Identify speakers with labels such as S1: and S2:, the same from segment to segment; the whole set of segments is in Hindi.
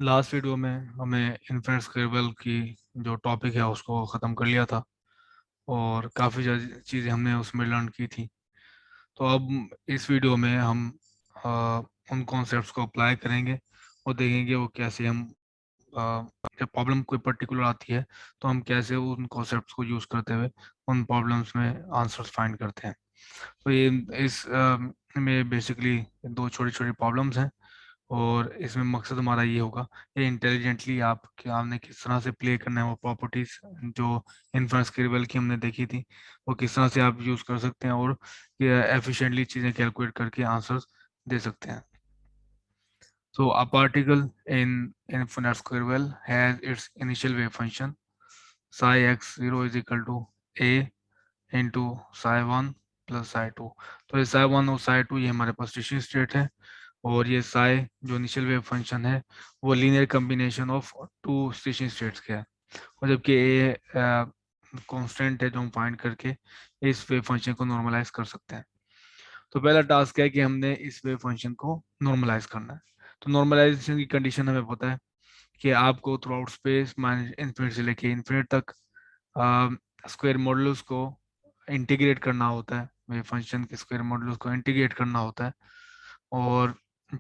S1: लास्ट वीडियो में हमें इन्फिनिट स्क्वेयरवेल की जो टॉपिक है उसको ख़त्म कर लिया था और काफ़ी चीज़ें हमने उसमें लर्न की थी। तो अब इस वीडियो में हम आ, उन कॉन्सेप्ट्स को अप्लाई करेंगे और देखेंगे वो कैसे हम आ, जब प्रॉब्लम कोई पर्टिकुलर आती है तो हम कैसे उन कॉन्सेप्ट्स को यूज़ करते हुए उन प्रॉब्लम्स में आंसर्स फाइंड करते हैं। तो ये इस में बेसिकली दो छोटी छोटी प्रॉब्लम्स हैं और इसमें मकसद हमारा ये होगा कि इंटेलिजेंटली आप कि आपने किस तरह से प्ले करना है वो प्रॉपर्टीज जो इन्फ्रेंस केबल की हमने देखी थी वो किस तरह से आप यूज़ कर सकते हैं और एफिशिएंटली चीज़ें कैलकुलेट करके आंसर्स दे सकते हैं। So a particle in infinite square has its initial wave function psi x0 is equal to a into psi 1 plus psi 2। तो ये psi 1 और psi 2 ये हमारे पास स्टेशनरी स्टेट है और ये साई जो इनिशियल वेव फंक्शन है वो linear combination of two stationary states का है। और जबकि ए कांस्टेंट है जो हम फाइंड करके इस वेव फंक्शन को नॉर्मलाइज कर सकते हैं। तो पहला टास्क है कि हमने इस वेव फंक्शन को नॉर्मलाइज करना है। तो नॉर्मलाइजेशन की कंडीशन हमें पता है कि आपको through out space minus infinite से लेके इन्फिनिट तक स्क्वायर मॉडुलस को इंटीग्रेट करना होता है, वेव फंक्शन के स्क्वायर मॉडुलस को इंटीग्रेट करना होता है। और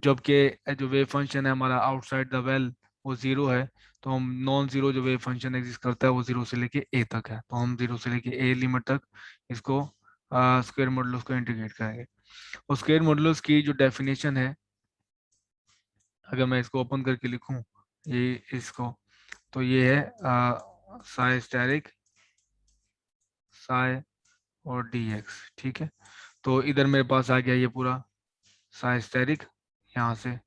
S1: जबकि जो वेव फंक्शन है हमारा आउटसाइड द वेल वो जीरो है, तो हम नॉन जीरो जो वेव फंक्शन एग्जिस्ट करता है वो जीरो से लेके ए तक है, तो हम जीरो से लेके ए लिमिट तक इसको स्क्वायर मॉडुलस को इंटीग्रेट करेंगे। और स्क्वायर मॉडुलस की जो डेफिनेशन है, अगर मैं इसको ओपन करके लिखूं ये इसको, तो ये है साई स्टेरिक साई और डी एक्स। ठीक है, तो इधर मेरे पास आ गया ये पूरा साई स्टेरिक यहाँ से,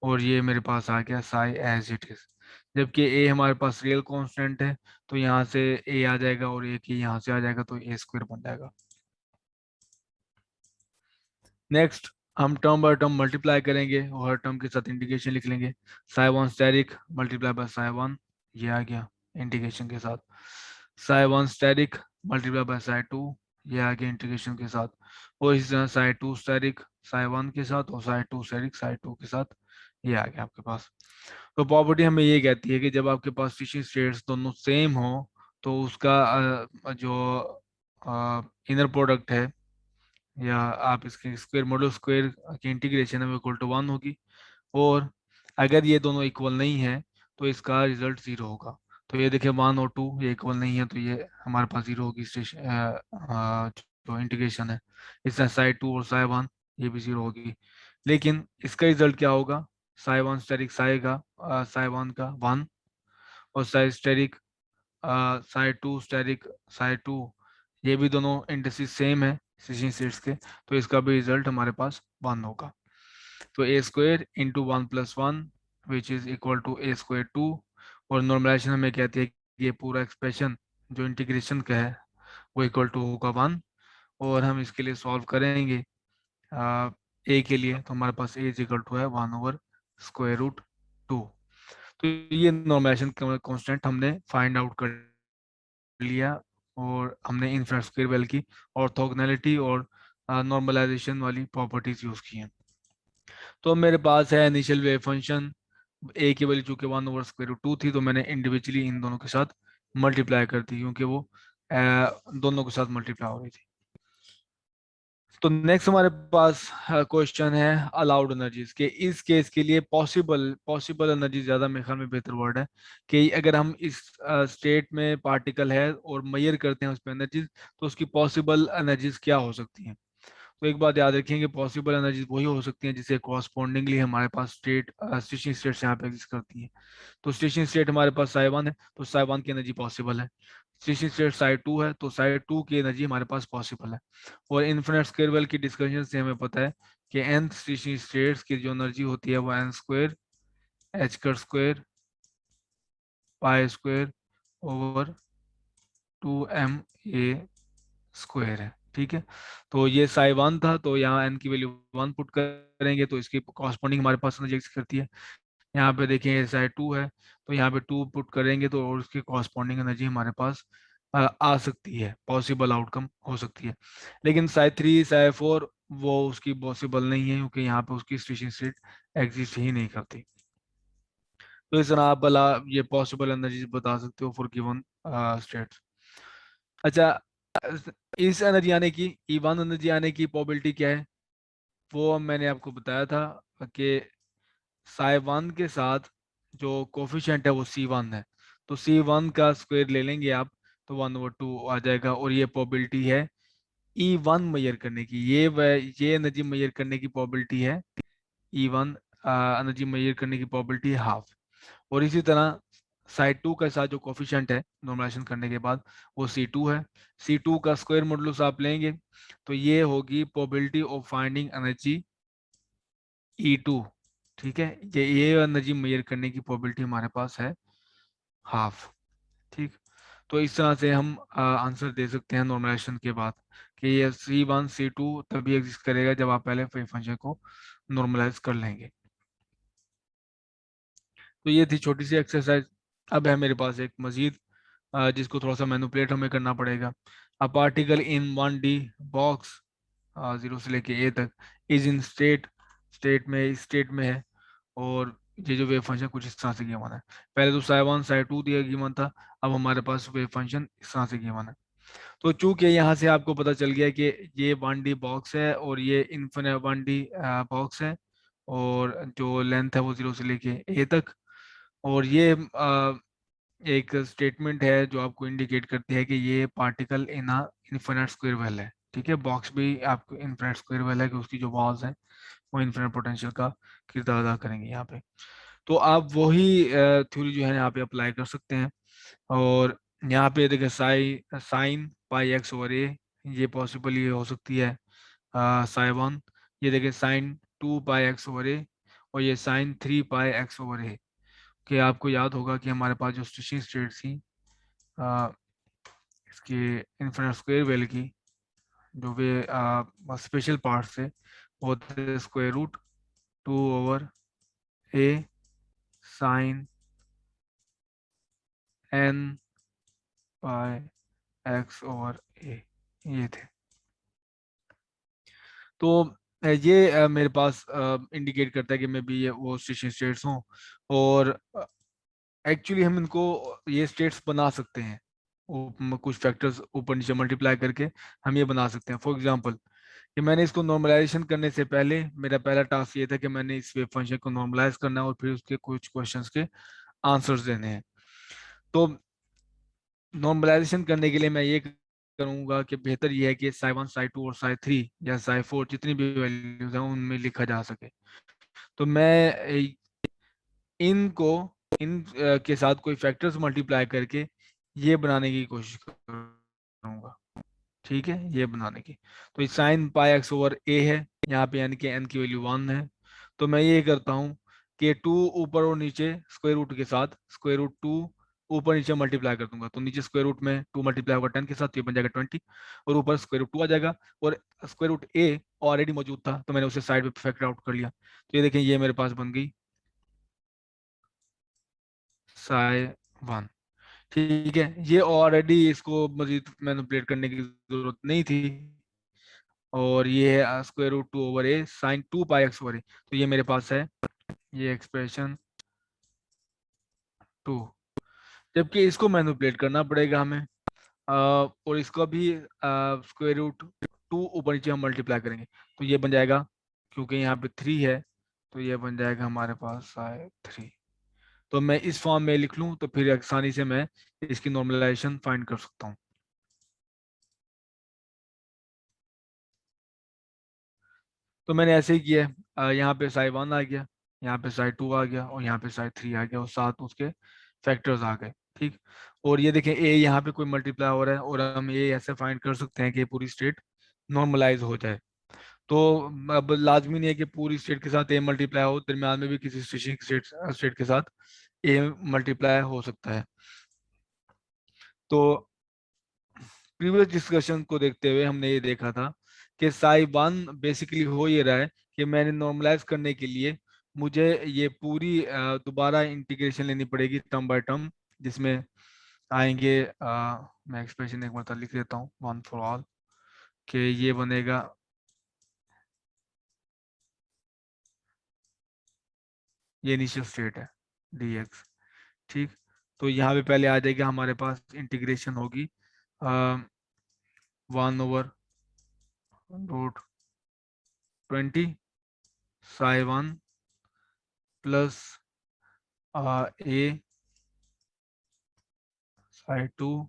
S1: और ये मेरे पास आ गया साई एज इट इज। जबकि ए हमारे पास रियल कांस्टेंट है तो यहाँ से ए आ जाएगा और ए की यहाँ से आ जाएगा तो ए स्क्वायर बन जाएगा। नेक्स्ट हम टर्म बाय टर्म मल्टीप्लाई करेंगे और हर टर्म के साथ इंटीग्रेशन लिख लेंगे। Psi 1 asterisk multiply by psi 1, ये आ गया इंटीग्रेशन के साथ। Psi 1 asterisk multiply by psi 2, ये आ गया इंटीग्रेशन के साथ। और इसी तरह साई 2 स्टेरिक साई 1 के साथ और साई 2 स्टेरिक साई 2 के साथ, ये आ गया आपके पास। तो प्रॉपर्टी हमें ये कहती है कि जब आपके पास टिश्यू स्टेट्स दोनों सेम हो तो उसका जो इनर प्रोडक्ट है या आप इसके स्क्वायर मॉडुलस स्क्वायर की इंटीग्रेशन है वो इक्वल टू 1 होगी। और अगर ये दोनों इक्वल नहीं है तो इसका रिजल्ट जीरो होगा। तो ये देखिए 1 और 2 ये इक्वल नहीं है तो ये हमारे पास जीरो होगी स्टेशन जो इंटीग्रेशन है। इस तरह साई 2 और साई 1 ये भी जीरो होगी। लेकिन इसका रिजल्ट क्या होगा, साई 1 स्टेरिक साई 1 का 1 और साई स्टेरिक साई 2 स्टेरिक साई 2, ये भी दोनों इंडिसेस सेम है स्टेशनरी स्टेट्स के, तो इसका भी रिजल्ट हमारे पास 1 होगा। तो A square into 1 + 1 which is equal to A square 2। और नॉर्मलाइजेशन हमें कहती है कि ये पूरा एक्सप्रेशन जो इंटीग्रेशन का है वो इक्वल टू होगा 1। और हम इसके लिए सॉल्व करेंगे ए के लिए, तो हमारे पास ए इज इक्वल टू है 1/√2। तो ये नॉर्मलाइजेशन कांस्टेंट हमने फाइंड आउट कर लिया और हमने इन्फिनिट स्क्वायर वेल की ऑर्थोगोनैलिटी और नॉर्मलाइजेशन वाली प्रॉपर्टीज यूज की हैं। तो मेरे पास है इनिशियल वेव फंक्शन, ए की वैल्यू चूंकि 1/√2 थी तो मैंने इंडिविजुअली इन दोनों के साथ मल्टीप्लाई कर दी क्योंकि वो दोनों के साथ मल्टीप्लाई हो रही थी। तो नेक्स्ट हमारे पास क्वेश्चन है अलाउड एनर्जीज के। इस केस के लिए पॉसिबल पॉसिबल एनर्जी ज्यादा मेरे ख्याल में बेहतर वर्ड है कि अगर हम इस स्टेट में पार्टिकल है और मेजर करते हैं उस पर एनर्जीज, तो उसकी पॉसिबल एनर्जीज क्या हो सकती हैं। तो एक बात याद रखेंगे, पॉसिबल एनर्जीज वही हो सकती हैं जिसे कॉरस्पॉन्डिंगली हमारे पास स्टेशनरी स्टेट्स यहाँ पे एग्जिस्ट करती हैं। तो स्टेशनरी स्टेट हमारे पास साई 1 है तो साई 1 की एनर्जी पॉसिबल है। स्टेशनरी स्टेट साई 2 है तो साई 2 की एनर्जी हमारे पास पॉसिबल है। और इन्फिनिट स्क्वायर की डिस्कशन से हमें पता है कि एन स्टेशनरी स्टेट्स की जो एनर्जी होती है वो n² h² pi square over 2ma² है। ठीक है, तो ये साई 1 था तो यहाँ n की वैल्यू 1 पुट करेंगे तो इसकी कॉरस्पॉन्डिंग हमारे पास एनर्जी एग्जिस्ट करती है। यहाँ पे देखें ये साई 2 है तो यहाँ पे 2 पुट करेंगे तो और उसकी कॉरस्पॉन्डिंग एनर्जी हमारे पास आ सकती है, पॉसिबल आउटकम हो सकती है। लेकिन साई 3 साई 4 वो उसकी पॉसिबल नहीं है क्योंकि यहाँ पे उसकी स्टेशनरी स्टेट एग्जिस्ट ही नहीं करती। तो इस तरह आप ये पॉसिबल एनर्जी बता सकते हो फॉर गिवन स्टेट्स। अच्छा, इस एनर्जी आने की, E1 एनर्जी आने की प्रोबेबिलिटी क्या है, वो मैंने आपको बताया था कि साई 1 के साथ जो कोफिशिएंट है वो C1 है, तो C1 का स्क्वायर ले लेंगे आप, तो 1/2 आ जाएगा। और ये प्रोबेबिलिटी है E1 मेजर करने की, ये एनर्जी मेजर करने की प्रोबेबिलिटी है E1 एनर्जी मेजर करने की प्रोबेबिलिटी है हाफ। और इसी तरह साइड 2 के साथ जो कोफिशिएंट है नॉर्मलाइजेशन करने के बाद वो C2 है। C2 का स्क्वायर मॉडुलस आप लेंगे तो ये होगी probability of finding energy E2। ठीक है, ये एनर्जी मेजर करने की प्रोबेबिलिटी हमारे पास है हाफ। ठीक, तो इस तरह से हम आंसर दे सकते हैं नॉर्मलाइजेशन के बाद कि ये C1 C2 तभी एग्जिस्ट करेगा जब आप पहले वेव फंक्शन को नॉर्मलाइज कर लेंगे। तो ये थी छोटी सी एक्सरसाइज। अब है मेरे पास एक मजीद जिसको थोड़ा सा मैनिपुलेट हमें करना पड़ेगा। अ पार्टिकल इन 1D बॉक्स 0 से लेके A तक इज इन स्टेट में है, और ये जो वेव फंक्शन कुछ इस तरह से गिवन है। पहले तो साई 1 साई 2 दिया गिवन था, अब हमारे पास वेव फंक्शन इस तरह से गिवन है। तो चूंकि यहाँ से आपको पता चल गया कि ये 1D बॉक्स है और ये इन्फिनिट 1D बॉक्स है, और जो लेंथ है वो 0 से लेके A तक, और ये एक स्टेटमेंट है जो आपको इंडिकेट करती है कि ये particle in infinite square well है। ठीक है, बॉक्स भी आपको इन्फिनिट स्क्वायर वेल है कि उसकी जो वॉल्स हैं वो इन्फिनिट पोटेंशियल का किरदार अदा करेंगे यहाँ पे। तो आप वही थ्योरी जो है यहाँ पे अप्लाई कर सकते हैं। और यहाँ पे देखिए sine pi x over a, ये पॉसिबल ये हो सकती है साई 1। ये देखिए साइन 2 पाई एक्स ओवर ए, और ये साइन 3 पाई एक्स ओवर ए। कि आपको याद होगा कि हमारे पास जो स्टिशिंग स्टेट थी आ, इसके इन्फिनिट स्क्वायर वेल की, जो वे स्पेशल पार्ट थे वो थे √2/a sign n pi x over a, ये थे। तो ये मेरे पास इंडिकेट करता है कि मे बी ये वो स्टिशिंग स्टेट्स हों, और एक्चुअली हम इनको ये स्टेट्स बना सकते हैं, कुछ फैक्टर्स ऊपर नीचे मल्टीप्लाई करके हम ये बना सकते हैं। फॉर एग्जांपल कि मैंने इसको नॉर्मलाइजेशन करने से पहले मेरा पहला टास्क ये था कि मैंने इस वेव फंक्शन को नॉर्मलाइज करना है और फिर उसके कुछ क्वेश्चंस के आंसर्स देने हैं। तो नॉर्मलाइजेशन करने के लिए मैं ये करूंगा कि बेहतर ये है कि साई 1 साई 2 और साई 3 या साई 4 जितनी भी वैल्यूज हैं उनमें लिखा जा सके। तो मैं इनको इन के साथ कोई फैक्टर्स मल्टीप्लाई करके ये बनाने की कोशिश करूंगा। ठीक है, ये बनाने की। तो साइन पाई एक्स ओवर ए है यहाँ पे, यानी कि एन की वैल्यू 1 है। तो मैं ये करता हूँ कि 2 ऊपर और नीचे स्क्वायर रूट के साथ √2 ऊपर नीचे मल्टीप्लाई कर दूंगा। तो नीचे स्क्वायर रूट में 2 मल्टीप्लाई होगा 10 के साथ, तो ये बन जाएगा 20, और ऊपर स्क्वायर रूट 2 आ जाएगा। और स्क्वायर रूट ए ऑलरेडी मौजूद था तो मैंने उसे साइड पे फैक्टर आउट कर लिया। तो ये देखें, ये मेरे पास बन गई साई 1। ठीक है, ये ऑलरेडी, इसको मजीद मैनिपुलेट करने की जरूरत नहीं थी। और ये है √2/a sine 2 pi x over ए, तो ये मेरे पास है ये एक्सप्रेशन 2। जबकि इसको मैनिपुलेट करना पड़ेगा हमें, और इसको भी √2 ऊपर नीचे हम मल्टीप्लाई करेंगे, तो ये बन जाएगा, क्योंकि यहाँ पे 3 है तो ये बन जाएगा हमारे पास साई 3। तो मैं इस फॉर्म में लिख लूँ तो फिर आसानी से मैं इसकी नॉर्मलाइजेशन फाइंड कर सकता हूँ। तो मैंने ऐसे ही किया है, यहाँ पे साई 1 आ गया, यहाँ पे साई 2 आ गया, और यहाँ पे साई 3 आ गया, और साथ उसके फैक्टर्स आ गए। ठीक, और ये देखें ए यहाँ पे कोई मल्टीप्लाई हो रहा है, और हम ये ऐसे फाइंड कर सकते हैं कि पूरी स्टेट नॉर्मलाइज हो जाए। तो अब लाजमी नहीं है कि पूरी स्टेट के साथ ए मल्टीप्लाई हो, दरम्यान में भी किसी स्टेट स्टेट के साथ ए मल्टीप्लाई हो सकता है। तो प्रीवियस डिस्कशन को देखते हुए हमने ये देखा था कि साई 1 बेसिकली हो ये रहा है कि मैंने नॉर्मलाइज करने के लिए मुझे ये पूरी दोबारा इंटीग्रेशन लेनी पड़ेगी टर्म बाय टर्म, जिसमें आएंगे मैं एक्सप्रेशन एक बार लिख देता हूँ 1 फॉर ऑल, कि ये बनेगा ये इनिशियल स्टेट है। dx। ठीक, तो यहाँ पे पहले आ जाएगा हमारे पास इंटीग्रेशन होगी 1/√20 psi 1 plus a psi 2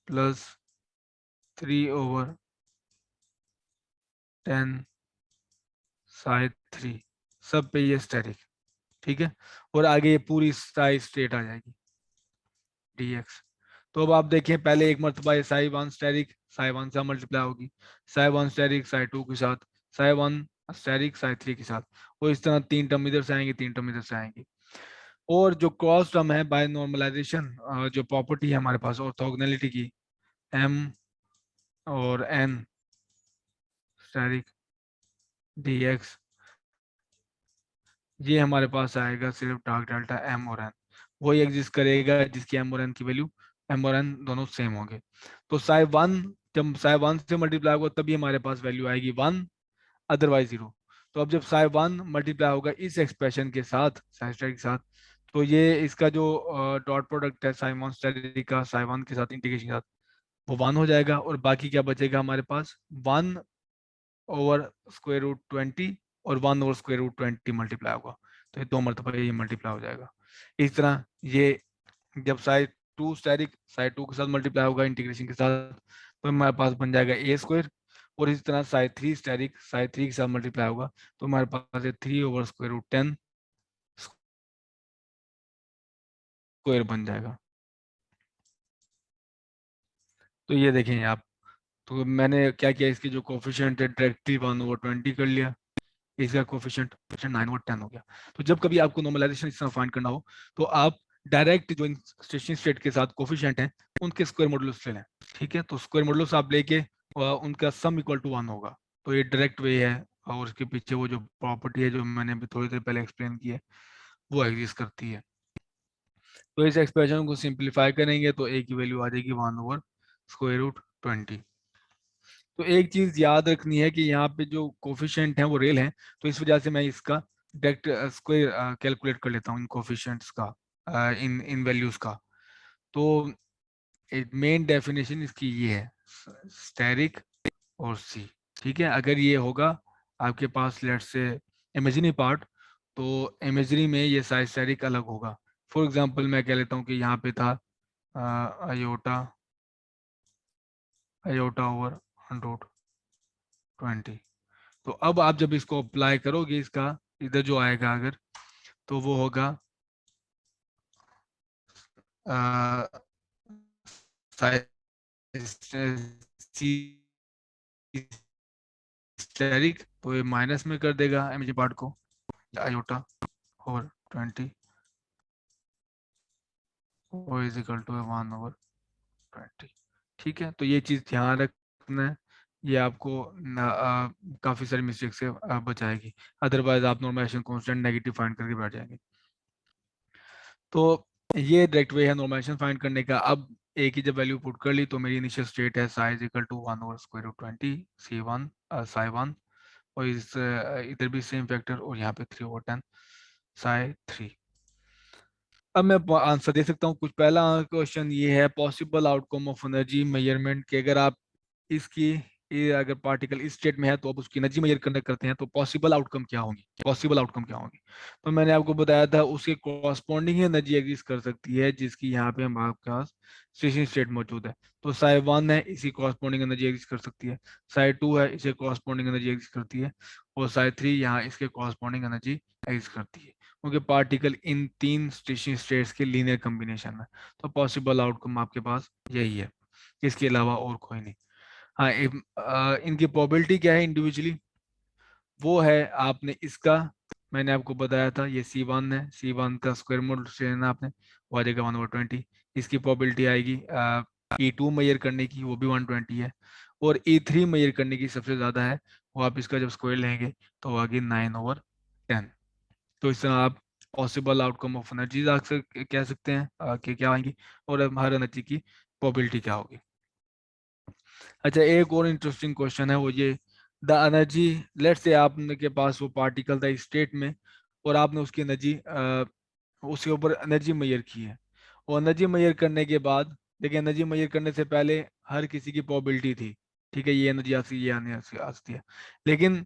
S1: plus 3/10 psi 3, सब पे ये स्टैटिक। ठीक है, और आगे ये पूरी साई स्टेट आ जाएगी dx। तो अब आप देखें, पहले एक मरतबा ये psi 1 स्टेरिक psi 1 से मल्टीप्लाई होगी, psi 1 स्टेरिक psi 2 के साथ, psi 1 स्टेरिक psi 3 के साथ, और इस तरह 3 टर्म इधर से आएंगे, 3 टर्म इधर से आएंगे। और जो क्रॉस टर्म है बाय नॉर्मलाइजेशन, जो प्रॉपर्टी है हमारे पास ऑर्थोगोनैलिटी की, m और n स्टेरिक dx, ये हमारे पास आएगा सिर्फ डार्क डेल्टा m और n, वही एग्जिस्ट करेगा जिसकी m और n की वैल्यू, m और n दोनों सेम होंगे। तो psi 1 जब psi 1 से मल्टीप्लाई होगा तभी हमारे पास वैल्यू आएगी 1, अदरवाइज 0। तो अब जब psi 1 मल्टीप्लाई होगा इस एक्सप्रेशन के साथ, साइन स्क्वायर के साथ, तो ये इसका जो डॉट प्रोडक्ट है psi 1 स्क्वायर का psi 1 के साथ इंटीग्रेशन के साथ, वो 1 हो जाएगा, और बाकी क्या बचेगा हमारे पास, 1/√20 और 1/√20 मल्टीप्लाई होगा, तो ये 2 मरतबा ये मल्टीप्लाई हो जाएगा। इस तरह ये जब psi 2 स्टैटिक psi 2 के साथ मल्टीप्लाई होगा इंटीग्रेशन के साथ, तो हमारे पास बन जाएगा a², और इस तरह psi 3 स्टैटिक psi 3 के साथ मल्टीप्लाई होगा तो हमारे पास है 3/√10 स्क्वायर बन जाएगा। तो ये देखें आप, तो मैंने क्या किया, इसकी जो कोफिशिएंट है डायरेक्टली 1/20 कर लिया, इसका कोफिशिएंट 9/10 हो गया। तो जब कभी आपको नॉर्मलाइजेशन इस तरह फाइंड करना हो तो आप डायरेक्ट जो स्टेशनरी स्टेट के साथ कोफिशिएंट हैं उनके स्क्वायर मॉडुलस ले लें। ठीक है, तो स्क्वायर मॉडुलस आप लेके उनका सम इक्वल टू 1 होगा, तो ये डायरेक्ट वे है, और उसके पीछे वो जो प्रॉपर्टी है जो मैंने अभी थोड़ी देर पहले एक्सप्लेन की है वो एग्जिस्ट करती है। तो इस एक्सप्रेशन को सिंप्लीफाई करेंगे तो ए की वैल्यू आ जाएगी 1/√20। तो एक चीज याद रखनी है कि यहाँ पे जो कोफिशिएंट हैं वो रियल हैं, तो इस वजह से मैं इसका डायरेक्ट स्क्वायर कैलकुलेट कर लेता हूँ इन कोफिशिएंट्स का, इन इन वैल्यूज का। तो मेन डेफिनेशन इसकी ये है, स्टेरिक और सी। ठीक है, अगर ये होगा आपके पास लेट्स से इमेजिनरी पार्ट, तो इमेजरी में ये साइज स्टेरिक अलग होगा। फॉर एग्जांपल मैं कह लेता हूँ कि यहाँ पे था आयोटा आयोटा/√20। तो अब आप जब इसको अप्लाई करोगे, इसका इधर जो आएगा अगर, तो वो होगा स्टेरिक, तो ये माइनस में कर देगा एमजी पार्ट को, आयोटा/20 वो इज इक्वल टू 1/20। ठीक है, तो ये चीज ध्यान रखना है, ये आपको काफी सारी मिस्टेक से बचाएगी, अदरवाइज आप नॉर्मलाइजेशन कांस्टेंट नेगेटिव फाइंड करके बैठ जाएंगे। तो ये डायरेक्ट वे है नॉर्मलाइजेशन फाइंड करने का। अब ए की जब वैल्यू पुट कर ली तो मेरी इनिशियल स्टेट है psi equal to 1/√20 c1 psi 1, और इस इधर भी सेम फैक्टर, और यहाँ पे 3/10 psi 3। अब मैं आंसर दे सकता हूँ कुछ। पहला क्वेश्चन ये है, possible outcome of energy measurement, कि अगर आप इसकी ये अगर पार्टिकल इस स्टेट में है तो आप उसकी एनर्जी मेजर करने करते हैं तो पॉसिबल आउटकम क्या होगी, पॉसिबल आउटकम क्या होगी। तो मैंने आपको बताया था उसके कॉरस्पॉन्डिंग एनर्जी एग्जिस्ट कर सकती है जिसकी यहाँ पे हमारे पास स्टेशनरी स्टेट मौजूद है। तो psi 1 है, इसी कॉरस्पॉन्डिंग एनर्जी एग्जिस्ट कर सकती है, psi 2 है, इसे कॉरस्पॉन्डिंग एनर्जी एग्जिस्ट करती है, और psi 3 यहाँ इसके कॉरस्पॉन्डिंग एनर्जी एग्जिस्ट करती है, क्योंकि पार्टिकल इन 3 स्टेशनरी स्टेट्स के लीनियर कॉम्बिनेशन में। तो पॉसिबल आउटकम आपके पास यही है, इसके अलावा और कोई नहीं। हाँ, इनकी प्रोबेबिलिटी क्या है इंडिविजुअली, वो है आपने इसका, मैंने आपको बताया था ये C1 है, C1 का स्क्वायर रूट से लेना आपने, वो आ जाएगा 1/20। इसकी प्रोबेबिलिटी आएगी E2 मेजर करने की, वो भी 120 है, और E3 मेजर करने की सबसे ज़्यादा है, वो आप इसका जब स्क्वायर लेंगे तो वो आगे 9/10। तो इस तरह आप पॉसिबल आउटकम ऑफ एनर्जीज कह सकते हैं कि क्या आएंगी, और हर एनर्जी की प्रोबेबिलिटी क्या होगी। अच्छा, एक और इंटरेस्टिंग क्वेश्चन है वो ये, द एनर्जी, लेट्स से आपने के पास वो पार्टिकल था स्टेट में और आपने उसकी एनर्जी उसके ऊपर एनर्जी मेजर की है, और एनर्जी मेजर करने के बाद, देखिए एनर्जी मेजर करने से पहले हर किसी की प्रोबेबिलिटी थी, ठीक है, ये एनर्जी आ सकती है, ये एनर्जी आ सकती है, लेकिन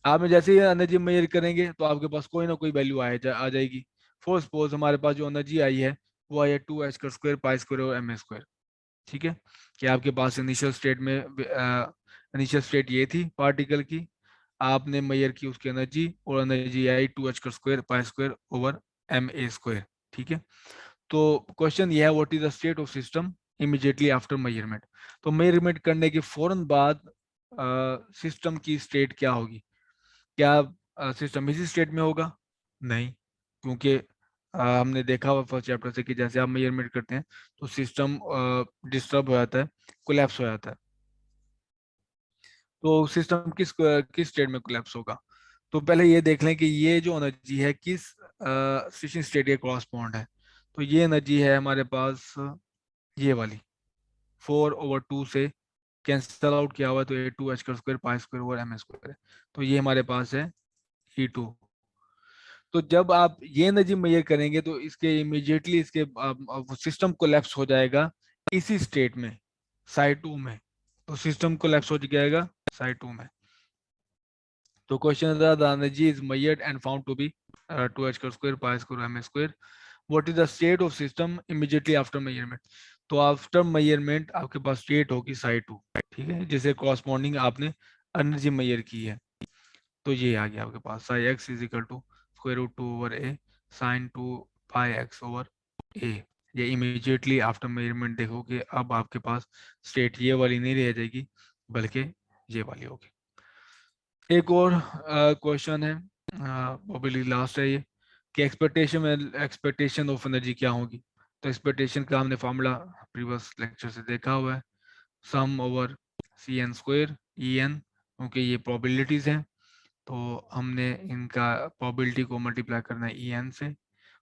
S1: आपने जैसे ही एनर्जी मेजर करेंगे तो आपके पास कोई ना कोई वैल्यू आ जाएगी। फॉर सपोज हमारे पास जो एनर्जी आई है वो आई है 2h² पाई स्क्वायर और m², ठीक है, कि आपके पास इनिशियल स्टेट में इनिशियल स्टेट ये थी पार्टिकल की, आपने मेजर की उसकी एनर्जी, और एनर्जी आई 2h² pi square over ma², ठीक है। तो क्वेश्चन ये है, what is the state of system immediately after measurement. तो मेजरमेंट करने के फौरन बाद सिस्टम की स्टेट क्या होगी? क्या सिस्टम इसी स्टेट में होगा? नहीं, क्योंकि हमने देखा हुआ फर्स्ट चैप्टर से कि जैसे आप मेजरमेंट करते हैं तो सिस्टम डिस्टर्ब हो जाता है, कोलैप्स हो जाता है। तो सिस्टम किस स्टेट में कोलैप्स होगा? तो पहले ये देख लें कि ये जो एनर्जी है किस स्विचिंग स्टेट के क्रॉसपॉन्ड है। तो ये एनर्जी है हमारे पास ये वाली, 4/2 से कैंसल आउट किया हुआ है, तो ये 2h² pi square over m² है, तो ये हमारे पास है E2। तो जब आप ये एनर्जी मेजर करेंगे तो इसके इमीडिएटली इसके सिस्टम कोलैप्स हो जाएगा इसी स्टेट में, साइड 2 में। तो सिस्टम कोलैप्स हो जाएगा साइड 2 में। तो question is the energy is measured and found to be 2h² pi square m². What is the state of system immediately after measurement? तो आफ्टर मेजरमेंट आपके पास स्टेट होगी साइड 2, ठीक है, जिसे कॉरस्पॉन्डिंग आपने एनर्जी मेजर की है। तो ये आ गया आपके पास psi x is equal to √2/a sine 2 pi x over a. ये इमीडिएटली आफ्टर मेजरमेंट देखोगे अब आपके पास स्टेट ये वाली नहीं रह जाएगी, बल्कि ये वाली होगी। एक और क्वेश्चन है, प्रोबेबली लास्ट है ये, कि एक्सपेक्टेशन ऑफ एनर्जी क्या होगी? तो एक्सपेक्टेशन का हमने फॉर्मूला प्रीवियस लेक्चर से देखा हुआ है, सम ओवर CN² EN, क्योंकि ये प्रोबेबिलिटीज हैं, तो हमने इनका प्रोबेबिलिटी को मल्टीप्लाई करना है EN से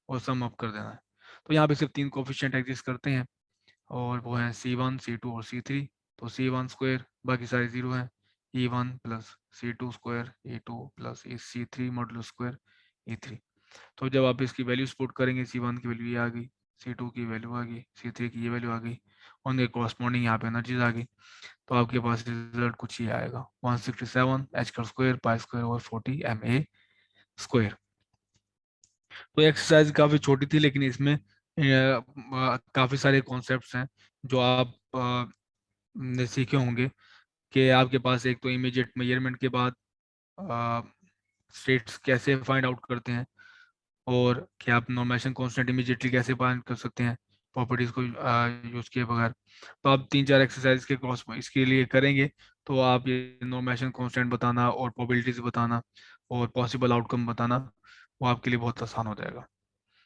S1: और सम अप कर देना है। तो यहाँ पे सिर्फ 3 कोफिशिएंट एग्जिस्ट करते हैं, और वो हैं C1 C2 और C3। तो C1² बाकी सारे जीरो हैं, E1 plus C2² E2 plus C3 modulus square E3। तो जब आप इसकी वैल्यूज पुट करेंगे, C1 की वैल्यू ये आ गई, C2 की वैल्यू आ गई, C3 की ये वैल्यू आ गई, उनके कॉरस्पॉन्डिंग यहाँ पे एनर्जीज आ गई, तो आपके पास रिजल्ट कुछ ये आएगा, 167h² pi square over 40 ma²। तो एक्सरसाइज काफी छोटी थी, लेकिन इसमें काफी सारे कॉन्सेप्ट्स हैं जो आप ने सीखे होंगे, कि आपके पास एक तो इमीडिएट मेजरमेंट के बाद स्टेट्स कैसे फाइंड आउट करते हैं, और कि आप नॉर्मेशन कांस्टेंट इमीडिएटली कैसे फाइंड कर सकते हैं प्रॉपर्टीज को यूज किए बगैर। तो आप 3-4 एक्सरसाइज के क्रॉस इसके लिए करेंगे, तो आप ये नॉर्मेशन कांस्टेंट बताना और प्रोबेबिलिटीज बताना और पॉसिबल आउटकम बताना, वो आपके लिए बहुत आसान हो जाएगा।